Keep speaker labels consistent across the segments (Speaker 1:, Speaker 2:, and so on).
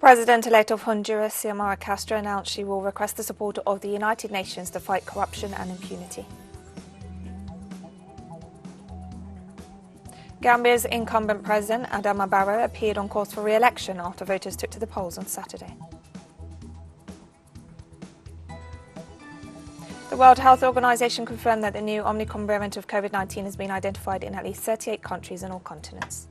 Speaker 1: President-elect of Honduras, Xiomara Castro, announced she will request the support of the United Nations to fight corruption and impunity. Gambia's incumbent president, Adama Barrow, appeared on course for re-election after voters took to the polls on Saturday. The World Health Organization confirmed that the new Omicron variant of COVID-19 has been identified in at least 38 countries on all continents.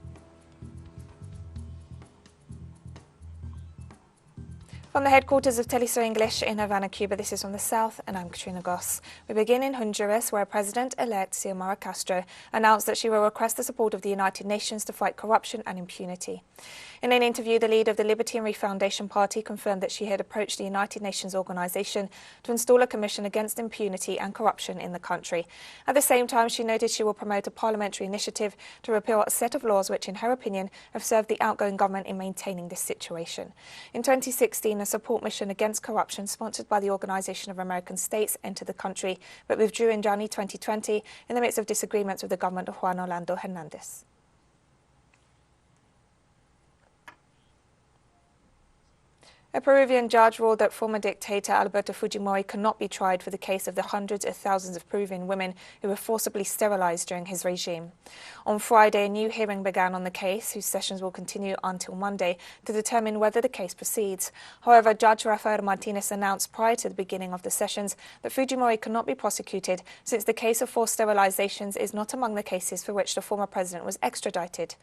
Speaker 1: From the headquarters of TeleSUR English in Havana, Cuba, this is From the South, and I'm Katrina Goss. We begin in Honduras, where President-elect Xiomara Castro announced that she will request the support of the United Nations to fight corruption and impunity. In an interview, the leader of the Liberty and Refoundation Party confirmed that she had approached the United Nations organization to install a commission against impunity and corruption in the country. At the same time, she noted she will promote a parliamentary initiative to repeal a set of laws which, in her opinion, have served the outgoing government in maintaining this situation. In 2016, a support mission against corruption sponsored by the Organization of American States entered the country, but withdrew in January 2020 in the midst of disagreements with the government of Juan Orlando Hernandez. A Peruvian judge ruled that former dictator Alberto Fujimori cannot be tried for the case of the hundreds of thousands of Peruvian women who were forcibly sterilized during his regime. On Friday, a new hearing began on the case, whose sessions will continue until Monday, to determine whether the case proceeds. However, Judge Rafael Martinez announced prior to the beginning of the sessions that Fujimori cannot be prosecuted since the case of forced sterilizations is not among the cases for which the former president was extradited.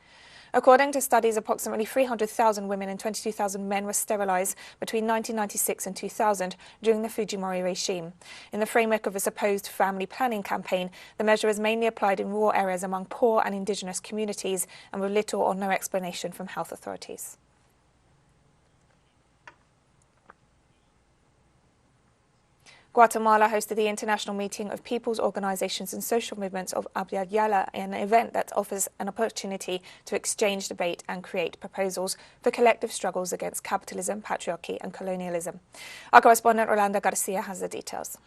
Speaker 1: According to studies, approximately 300,000 women and 22,000 men were sterilized between 1996 and 2000 during the Fujimori regime. In the framework of a supposed family planning campaign, the measure is mainly applied in rural areas among poor and indigenous communities and with little or no explanation from health authorities. Guatemala hosted the International Meeting of People's Organizations and Social Movements of Abya Yala, an event that offers an opportunity to exchange debate and create proposals for collective struggles against capitalism, patriarchy and colonialism. Our correspondent Rolanda Garcia has the details.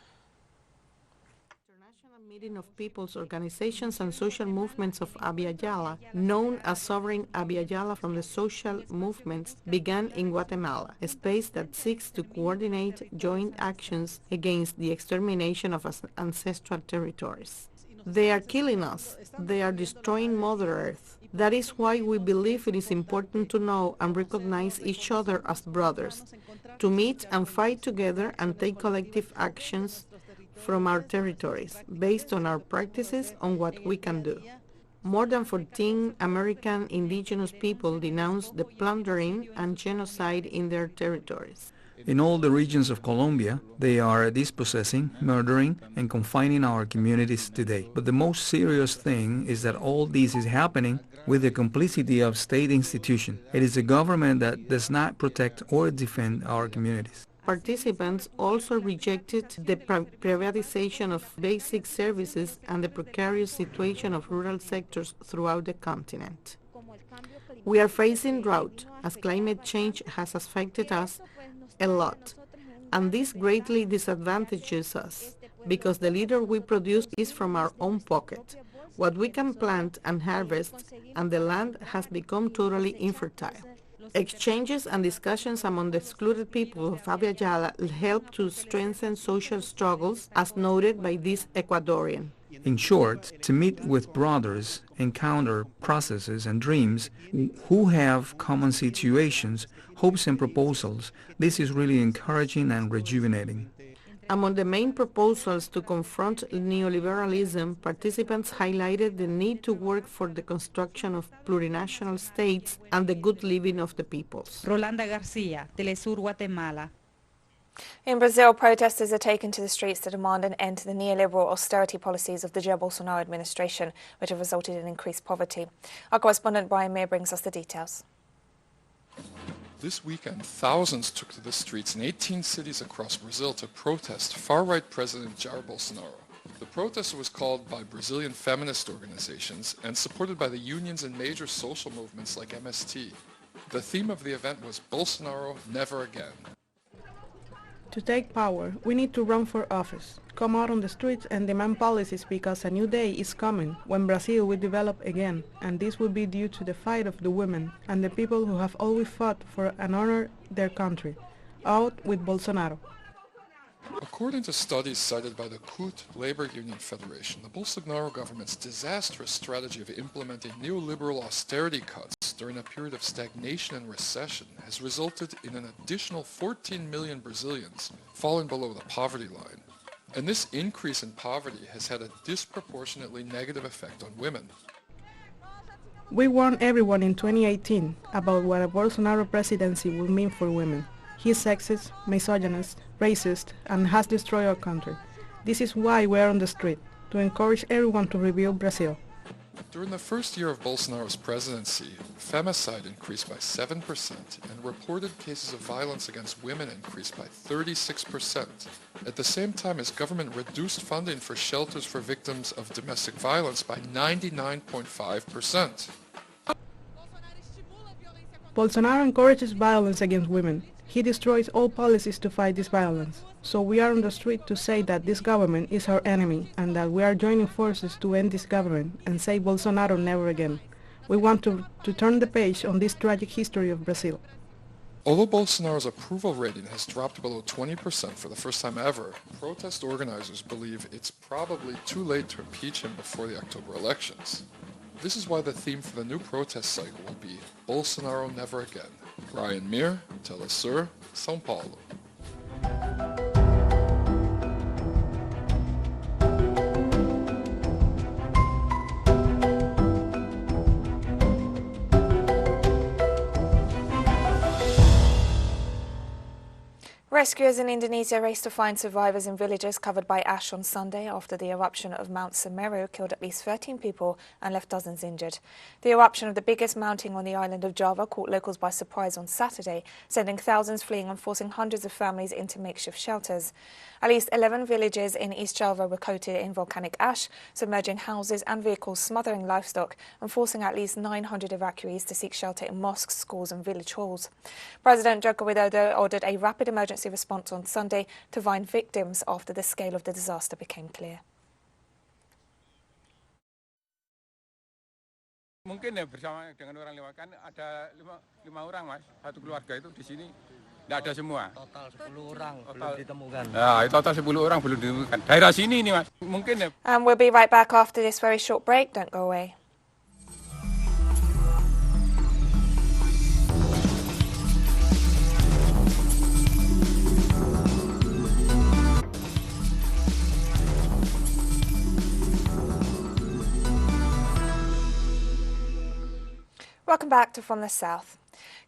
Speaker 2: Meeting of People's Organizations and Social Movements of Abya Yala, known as Sovereign Abya Yala from the Social Movements, began in Guatemala, a space that seeks to coordinate joint actions against the extermination of ancestral territories. They are killing us. They are destroying Mother Earth. That is why we believe it is important to know and recognize each other as brothers, to meet and fight together and take collective actions from our territories, based on our practices on what we can do. More than 14 American indigenous people denounced the plundering and genocide in their territories.
Speaker 3: In all the regions of Colombia, they are dispossessing, murdering, and confining our communities today. But the most serious thing is that all this is happening with the complicity of state institutions. It is a government that does not protect or defend our communities.
Speaker 2: Participants also rejected the privatization of basic services and the precarious situation of rural sectors throughout the continent. We are facing drought, as climate change has affected us a lot, and this greatly disadvantages us, because the litter we produce is from our own pocket, what we can plant and harvest, and the land has become totally infertile. Exchanges and discussions among the excluded people of Abya Yala help to strengthen social struggles, as noted by this Ecuadorian.
Speaker 3: In short, to meet with brothers, encounter processes and dreams who have common situations, hopes and proposals, this is really encouraging and rejuvenating.
Speaker 2: Among the main proposals to confront neoliberalism, participants highlighted the need to work for the construction of plurinational states and the good living of the peoples.
Speaker 4: Rolanda Garcia, TeleSUR, Guatemala.
Speaker 1: In Brazil, protesters are taken to the streets to demand an end to the neoliberal austerity policies of the Jair Bolsonaro administration, which have resulted in increased poverty. Our correspondent Brian Mayer brings us the details.
Speaker 5: This weekend, thousands took to the streets in 18 cities across Brazil to protest far-right President Jair Bolsonaro. The protest was called by Brazilian feminist organizations and supported by the unions and major social movements like MST. The theme of the event was Bolsonaro Never Again.
Speaker 2: To take power, we need to run for office, come out on the streets and demand policies because a new day is coming when Brazil will develop again, and this will be due to the fight of the women and the people who have always fought for and honor their country. Out with Bolsonaro.
Speaker 5: According to studies cited by the CUT Labor Union Federation, the Bolsonaro government's disastrous strategy of implementing neoliberal austerity cuts during a period of stagnation and recession has resulted in an additional 14 million Brazilians falling below the poverty line. And this increase in poverty has had a disproportionately negative effect on women.
Speaker 2: We warned everyone in 2018 about what a Bolsonaro presidency will mean for women. He is sexist, misogynist, racist, and has destroyed our country. This is why we are on the street, to encourage everyone to rebuild Brazil.
Speaker 5: During the first year of Bolsonaro's presidency, femicide increased by 7% and reported cases of violence against women increased by 36%. At the same time, his government reduced funding for shelters for victims of domestic violence by 99.5%.
Speaker 2: Bolsonaro encourages violence against women. He destroys all policies to fight this violence. So we are on the street to say that this government is our enemy and that we are joining forces to end this government and say Bolsonaro never again. We want to turn the page on this tragic history of Brazil.
Speaker 5: Although Bolsonaro's approval rating has dropped below 20% for the first time ever, protest organizers believe it's probably too late to impeach him before the October elections. This is why the theme for the new protest cycle will be Bolsonaro Never Again. Ryan Mir, TeleSUR, São Paulo.
Speaker 1: Rescuers in Indonesia raced to find survivors in villages covered by ash on Sunday after the eruption of Mount Semeru killed at least 13 people and left dozens injured. The eruption of the biggest mountain on the island of Java caught locals by surprise on Saturday, sending thousands fleeing and forcing hundreds of families into makeshift shelters. At least 11 villages in East Java were coated in volcanic ash, submerging houses and vehicles, smothering livestock and forcing at least 900 evacuees to seek shelter in mosques, schools and village halls. President Joko Widodo ordered a rapid emergency response on Sunday to find victims after the scale of the disaster became clear.
Speaker 6: Mungkin ya bersama dengan orang lewat kan ada lima orang mas, satu keluarga itu di sini tidak ada semua.
Speaker 7: Total 10 orang belum ditemukan.
Speaker 6: Ya, total 10 orang belum ditemukan. Daerah sini ini mas, mungkin ya.
Speaker 1: And we'll be right back after this very short break. Don't go away. Welcome back to From the South.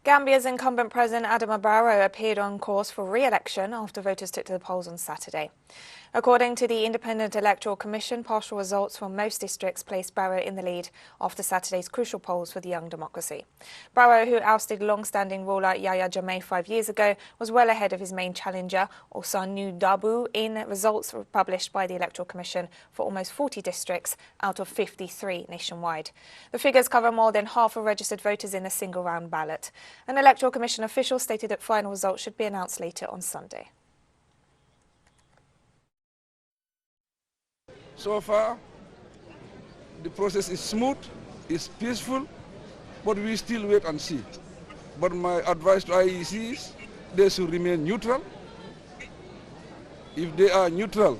Speaker 1: Gambia's incumbent President Adama Barrow appeared on course for re-election after voters took to the polls on Saturday. According to the Independent Electoral Commission, partial results from most districts placed Barrow in the lead after Saturday's crucial polls for the young democracy. Barrow, who ousted long-standing ruler Yahya Jammeh 5 years ago, was well ahead of his main challenger, Osanu Dabu, in results published by the Electoral Commission for almost 40 districts out of 53 nationwide. The figures cover more than half of registered voters in a single-round ballot. An Electoral Commission official stated that final results should be announced later on Sunday.
Speaker 8: So far, the process is smooth, it's peaceful, but we still wait and see. But my advice to IEC is they should remain neutral. If they are neutral,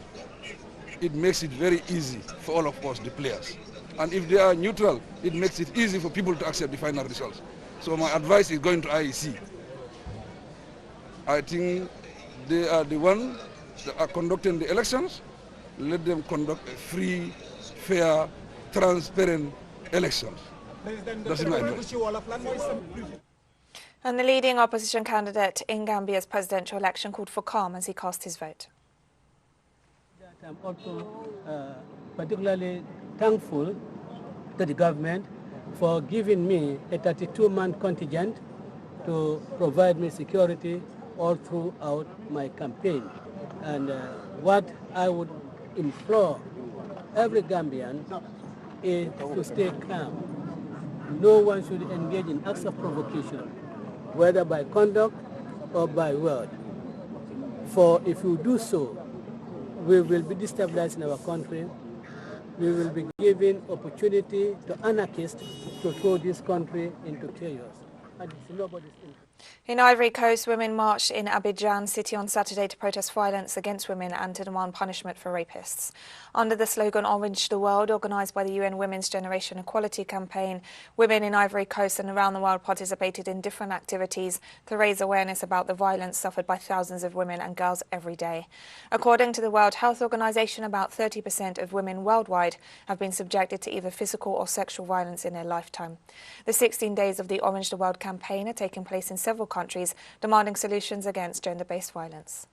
Speaker 8: it makes it very easy for all of us, the players. And if they are neutral, it makes it easy for people to accept the final results. So my advice is going to IEC. I think they are the ones that are conducting the elections. Let them conduct a free, fair, transparent elections. That's my advice.
Speaker 1: And the leading opposition candidate in Gambia's presidential election called for calm as he cast his vote.
Speaker 9: I'm also particularly thankful to the government for giving me a 32-month contingent to provide me security all throughout my campaign. And what I would implore every Gambian is to stay calm. No one should engage in acts of provocation, whether by conduct or by word. For if you do so, we will be destabilizing our country. We will be giving opportunity to anarchists to throw this country into chaos. And it's nobody's interest.
Speaker 1: In Ivory Coast, women marched in Abidjan city on Saturday to protest violence against women and to demand punishment for rapists. Under the slogan Orange the World, organised by the UN Women's Generation Equality Campaign, women in Ivory Coast and around the world participated in different activities to raise awareness about the violence suffered by thousands of women and girls every day. According to the World Health Organization, about 30% of women worldwide have been subjected to either physical or sexual violence in their lifetime. The 16 days of the Orange the World campaign are taking place in several countries, demanding solutions against gender-based violence.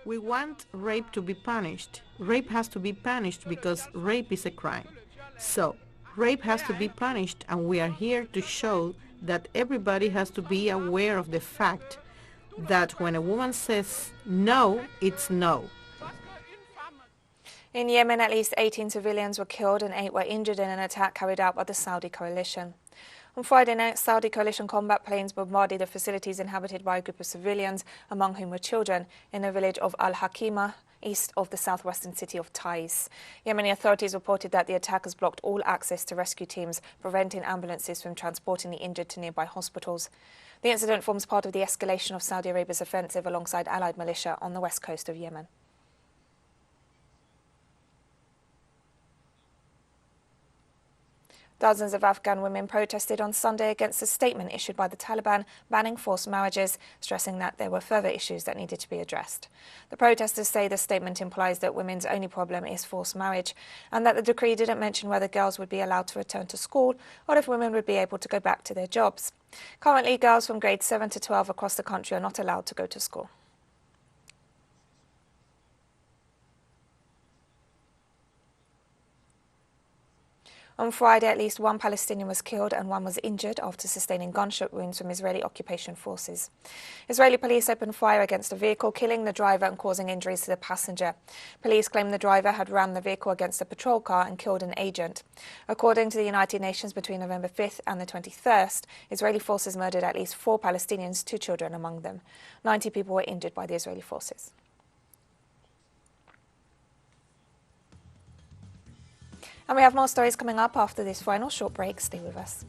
Speaker 2: We want rape to be punished. Rape has to be punished because rape is a crime. So, rape has to be punished, and we are here to show that everybody has to be aware of the fact that when a woman says no, it's no.
Speaker 1: In Yemen, at least 18 civilians were killed and 8 were injured in an attack carried out by the Saudi coalition. On Friday night, Saudi coalition combat planes bombarded the facilities inhabited by a group of civilians, among whom were children, in the village of Al-Hakima, east of the southwestern city of Taiz. Yemeni authorities reported that the attackers blocked all access to rescue teams, preventing ambulances from transporting the injured to nearby hospitals. The incident forms part of the escalation of Saudi Arabia's offensive alongside allied militia on the west coast of Yemen. Dozens of Afghan women protested on Sunday against a statement issued by the Taliban banning forced marriages, stressing that there were further issues that needed to be addressed. The protesters say the statement implies that women's only problem is forced marriage and that the decree didn't mention whether girls would be allowed to return to school or if women would be able to go back to their jobs. Currently, girls from grades 7 to 12 across the country are not allowed to go to school. On Friday, at least one Palestinian was killed and one was injured after sustaining gunshot wounds from Israeli occupation forces. Israeli police opened fire against a vehicle, killing the driver and causing injuries to the passenger. Police claim the driver had rammed the vehicle against a patrol car and killed an agent. According to the United Nations, between November 5th and the 21st, Israeli forces murdered at least 4 Palestinians, 2 children among them. 90 people were injured by the Israeli forces. And we have more stories coming up after this final short break. Stay with us.